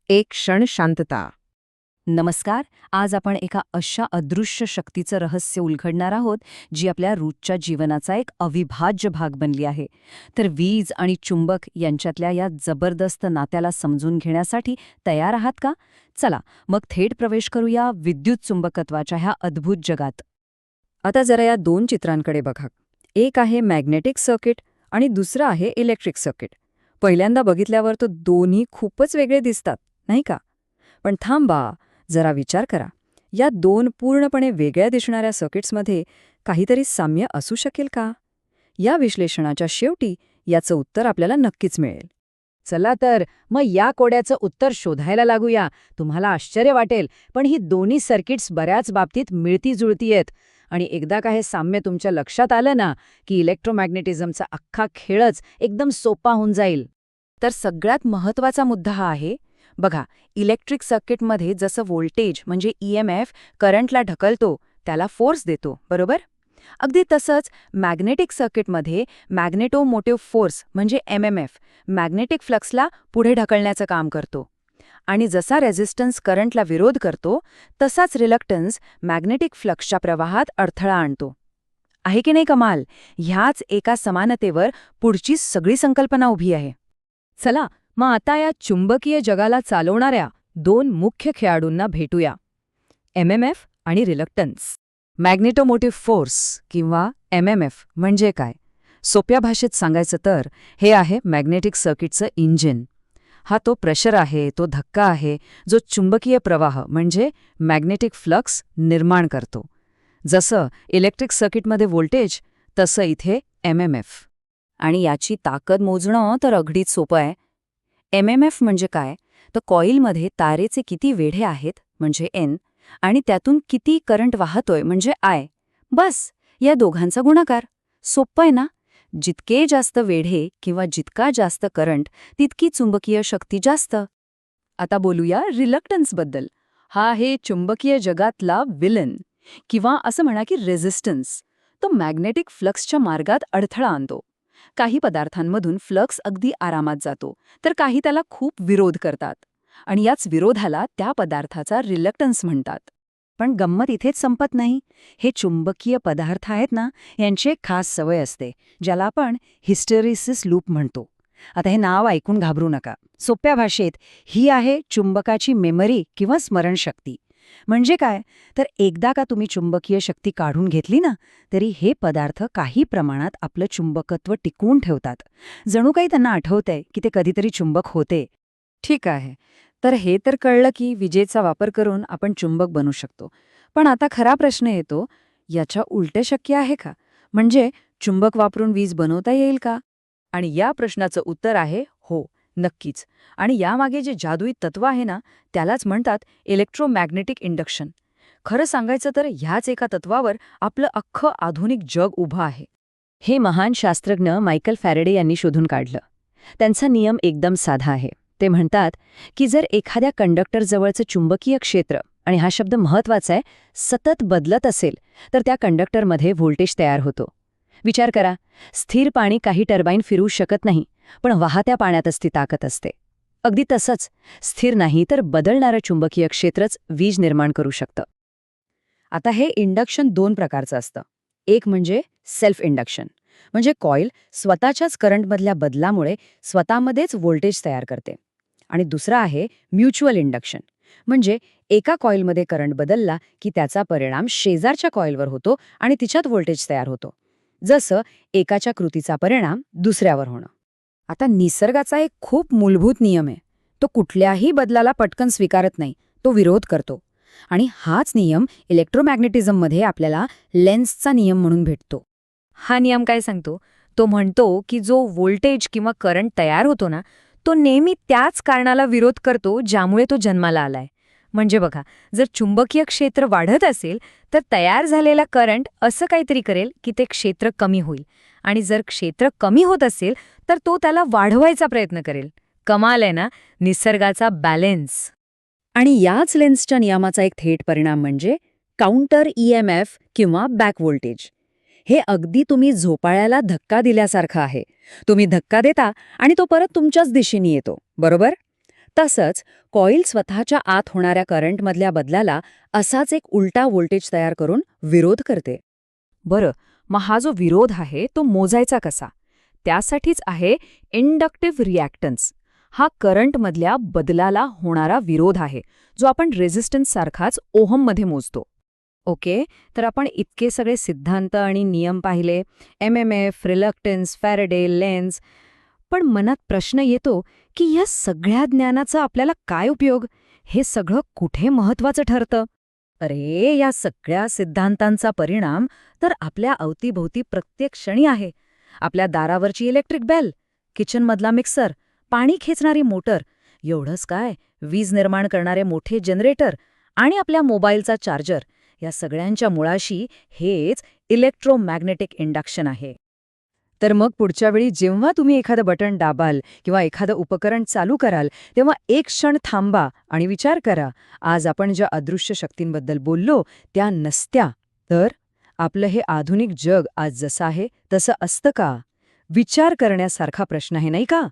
एक क्षण शांतता. नमस्कार. आज आपण एका अशा अदृश्य शक्तीचं रहस्य उलगडणार आहोत जी आपल्या रोजच्या जीवनाचा एक अविभाज्य भाग बनली आहे. तर वीज आणि चुंबक यांच्यातल्या या जबरदस्त नात्याला समजून घेण्यासाठी तयार आहात का? चला मग थेट प्रवेश करूया विद्युत चुंबकत्वाच्या ह्या अद्भुत जगात. आता जरा या दोन चित्रांकडे बघा. एक आहे मॅग्नेटिक सर्किट आणि दुसरं आहे इलेक्ट्रिक सर्किट. पहिल्यांदा बघितल्यावर तो दोन्ही खूपच वेगळे दिसतात, नाही का? पण थांबा, जरा विचार करा. या दोन पूर्णपणे वेगळ्या दिसणाऱ्या सर्किट्समध्ये काहीतरी साम्य असू शकेल का? या विश्लेषणाच्या शेवटी याचं उत्तर आपल्याला नक्कीच मिळेल. चला तर मग या कोड्याचं उत्तर शोधायला लागूया. तुम्हाला आश्चर्य वाटेल, पण ही दोन्ही सर्किट्स बऱ्याच बाबतीत मिळती-जुळती आहेत. आणि एकदा का हे साम्य तुमच्या लक्षात आलं ना, की इलेक्ट्रोमॅग्नेटिझमचा अख्खा खेळच एकदम सोपा होऊन जाईल. तर सगळ्यात महत्त्वाचा मुद्दा हा आहे. बघा, इलेक्ट्रिक सर्किटमध्ये जसं व्होल्टेज म्हणजे EMF करंटला ढकलतो, त्याला फोर्स देतो, बरोबर? अगदी तसंच मॅग्नेटिक सर्किटमध्ये मॅग्नेटोमोटिव्ह फोर्स म्हणजे MMF मॅग्नेटिक फ्लक्सला पुढे ढकलण्याचं काम करतो. आणि जसा रेझिस्टन्स करंटला विरोध करतो, तसाच रिलक्टन्स मॅग्नेटिक फ्लक्सच्या प्रवाहात अडथळा आणतो. आहे की नाही कमाल? ह्याच एका समानतेवर पुढची सगळी संकल्पना उभी आहे. चला मग आता या चुंबकीय जगाला चालवणाऱ्या दोन मुख्य खेळाडूंना भेटूया. MMF आणि रिलक्टन्स. मॅग्नेटोमोटिव्ह फोर्स किंवा MMF म्हणजे काय? सोप्या भाषेत सांगायचं तर हे आहे मॅग्नेटिक सर्किटचं इंजिन. हा तो प्रेशर आहे, तो धक्का आहे, जो चुंबकीय प्रवाह म्हणजे मॅग्नेटिक फ्लक्स निर्माण करतो. जसं इलेक्ट्रिक सर्किटमध्ये व्होल्टेज, तसं इथे MMF. आणि याची ताकद मोजणं तर अगदीच सोपं आहे. MMF म्हणजे काय? तर कॉईलमध्ये तारेचे किती वेढे आहेत म्हणजे N आणि त्यातून किती करंट वाहतोय म्हणजे I. बस, या दोघांचा गुणाकार. सोपं आहे ना? जितके जास्त वेढे किंवा जितका जास्त करंट, तितकी चुंबकीय शक्ती जास्त. आता बोलूया रिलक्टन्सबद्दल. हा आहे चुंबकीय जगातला विलन किंवा असं म्हणा की रेझिस्टन्स. तो मॅग्नेटिक फ्लक्सच्या मार्गात अडथळा आणतो. काही पदार्थांमधून फ्लक्स अगदी आरामात जातो, तर काही त्याला खूप विरोध करतात. आणि याच विरोधाला त्या पदार्थाचा रिलक्टन्स म्हणतात. पण गंमत इथेच संपत नाही. हे चुंबकीय पदार्थ आहेत ना, यांची एक खास सवय असते, ज्याला आपण हिस्टेरिसिस लूप म्हणतो. आता हे नाव ऐकून घाबरू नका. सोप्या भाषेत ही आहे चुंबकाची मेमरी किंवा स्मरणशक्ती. म्हणजे काय? तर एकदा का तुम्ही चुंबकीय शक्ती काढून घेतली ना, तरी हे पदार्थ काही प्रमाणात आपलं चुंबकत्व टिकवून ठेवतात. जणू काही त्यांना आठवतंय की ते कधीतरी चुंबक होते. ठीक आहे. तर हे तर कळलं की विजेचा वापर करून आपण चुंबक बनू शकतो. पण आता खरा प्रश्न येतो, याच्या उलटे शक्य आहे का? म्हणजे चुंबक वापरून वीज बनवता येईल का? आणि या प्रश्नाचं उत्तर आहे हो, नक्कीच. आणि यामागे जे जादुई तत्व आहे ना, त्यालाच म्हणतात इलेक्ट्रोमॅग्नेटिक इंडक्शन. खरं सांगायचं तर ह्याच एका तत्वावर आपलं अख्खं आधुनिक जग उभं आहे. हे महान शास्त्रज्ञ मायकल फॅरेडे यांनी शोधून काढलं. त्यांचा नियम एकदम साधा आहे. ते म्हणतात की जर एखाद्या कंडक्टरजवळचं चुंबकीय क्षेत्र, आणि हा शब्द महत्वाचा आहे, सतत बदलत असेल, तर त्या कंडक्टरमध्ये व्होल्टेज तयार होतो. विचार करा, स्थिर पाणी काही टर्बाईन फिरवू शकत नाही, पण वाहत्या पाण्यातच ती ताकद असते. अगदी तसंच स्थिर नाही तर बदलणारं चुंबकीय क्षेत्रच वीज निर्माण करू शकतं. आता हे इंडक्शन दोन प्रकारचं असतं. एक म्हणजे सेल्फ इंडक्शन, म्हणजे कॉईल स्वतःच्याच करंटमधल्या बदलामुळे स्वतःमध्येच व्होल्टेज तयार करते. आणि दुसरं आहे म्युच्युअल इंडक्शन, म्हणजे एका कॉईलमध्ये करंट बदलला की त्याचा परिणाम शेजारच्या कॉईलवर होतो आणि तिच्यात व्होल्टेज तयार होतो. जसं एकाच्या कृतीचा परिणाम दुसऱ्यावर होणं. आता निसर्गाचा एक खूप मूलभूत नियम आहे. तो कुठल्याही बदलाला पटकन स्वीकारत नाही, तो विरोध करतो. आणि हाच नियम इलेक्ट्रोमॅग्नेटिझममध्ये आपल्याला लेन्सचा नियम म्हणून भेटतो. हा नियम काय सांगतो? तो म्हणतो की जो व्होल्टेज किंवा करंट तयार होतो ना, तो नेहमी त्याच कारणाला विरोध करतो ज्यामुळे तो जन्माला आलाय. म्हणजे बघा, जर चुंबकीय क्षेत्र वाढत असेल तर तयार झालेला करंट असं काहीतरी करेल की ते क्षेत्र कमी होईल, आणि जर क्षेत्र कमी होत असेल तर तो त्याला वाढवायचा प्रयत्न करेल. कमाल आहे ना, निसर्गाचा बॅलेन्स. आणि याच लेन्सच्या नियमाचा एक थेट परिणाम म्हणजे काउंटर EMF किंवा बॅक व्होल्टेज. हे अगदी तुम्ही झोपाळ्याला धक्का दिल्यासारखं आहे. तुम्ही धक्का देता आणि तो परत तुमच्याच दिशेने येतो, बरोबर? तसंच कॉईल स्वतःच्या आत होणाऱ्या करंटमधल्या बदलाला असाच एक उलटा व्होल्टेज तयार करून विरोध करते. बरं, मग हा जो विरोध आहे तो मोजायचा कसा? त्यासाठीच आहे इंडक्टिव्ह रिॲक्टन्स. हा करंटमधल्या बदलाला होणारा विरोध आहे, जो आपण रेझिस्टन्स सारखाच ओहममध्ये मोजतो. ओके, तर आपण इतके सगळे सिद्धांत आणि नियम पाहिले, MMF, रिलक्टन्स, फॅरेडे, लेन्झ. पण मनात प्रश्न येतो की ह्या सगळ्या ज्ञानाचा आपल्याला काय उपयोग? हे सगळं कुठे महत्वाचं ठरतं? अरे, या सगळ्या सिद्धांतांचा परिणाम तर आपल्या अवतीभोवती प्रत्येक क्षणी आहे. आपल्या दारावरची इलेक्ट्रिक बेल, किचनमधला मिक्सर, पाणी खेचणारी मोटर, एवढंच काय, वीज निर्माण करणारे मोठे जनरेटर आणि आपल्या मोबाईलचा चार्जर, या सगळ्यांच्या मुळाशी हेच इलेक्ट्रोमॅग्नेटिक इंडक्शन आहे. तर मग पुढच्या वेळी जेव्हा तुम्ही एखादं बटण दाबाल किंवा एखादं उपकरण चालू कराल, तेव्हा एक क्षण थांबा आणि विचार करा, आज आपण ज्या अदृश्य शक्तींबद्दल बोललो त्या नसत्या तर आपलं हे आधुनिक जग आज जसं आहे तसं असतं का? विचार करण्यासारखा प्रश्न आहे, नाही का?